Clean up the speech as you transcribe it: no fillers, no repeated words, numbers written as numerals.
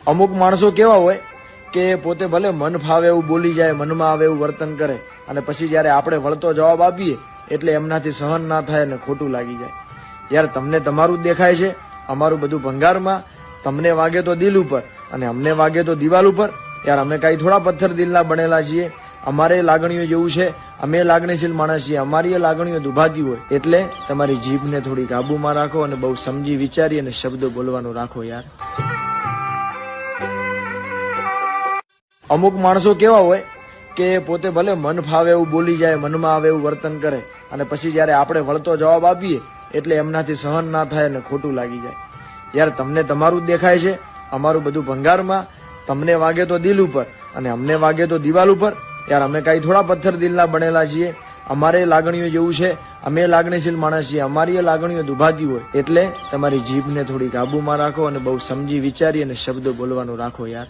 અમુક માણસો કેવા હોય કે પોતે ભલે મન ફાવે એવું બોલી જાય, મનમાં આવે એવું વર્તન કરે, અને પછી જયારે આપણે વળતો જવાબ આપીએ એટલે એમનાથી સહન ના થાય અને ખોટું લાગી જાય. યાર તમને તમારું જ દેખાય છે, અમારું બધું ભંગારમાં. તમને વાગે તો દિલ ઉપર અને અમને વાગે તો દિવાલ ઉપર. યાર અમે કઈ થોડા પથ્થર દિલના બનેલા છીએ. અમારે લાગણીઓ જેવું છે, અમે લાગણીશીલ માણસ છીએ, અમારી લાગણીઓ દુભાતી હોય. એટલે તમારી જીભને થોડી કાબુમાં રાખો અને બહુ સમજી વિચારી અને શબ્દો બોલવાનું રાખો યાર. અમુક માણસો કેવા હોય કે પોતે ભલે મન ફાવે એવું બોલી જાય, મનમાં આવે એવું વર્તન કરે, અને પછી જયારે આપણે વળતો જવાબ આપીએ એટલે એમનાથી સહન ના થાય અને ખોટું લાગી જાય. યાર તમને તમારું જ દેખાય છે, અમારું બધું ભંગારમાં. તમને વાગે તો દિલ ઉપર અને અમને વાગે તો દિવાલ ઉપર. યાર અમે કઈ થોડા પથ્થર દિલના બનેલા છીએ. અમારે લાગણીઓ જેવું છે, અમે લાગણીશીલ માણસ છીએ, અમારી લાગણીઓ દુભાતી હોય. એટલે તમારી જીભને થોડી કાબુમાં રાખો અને બહુ સમજી વિચારી અને શબ્દો બોલવાનું રાખો યાર.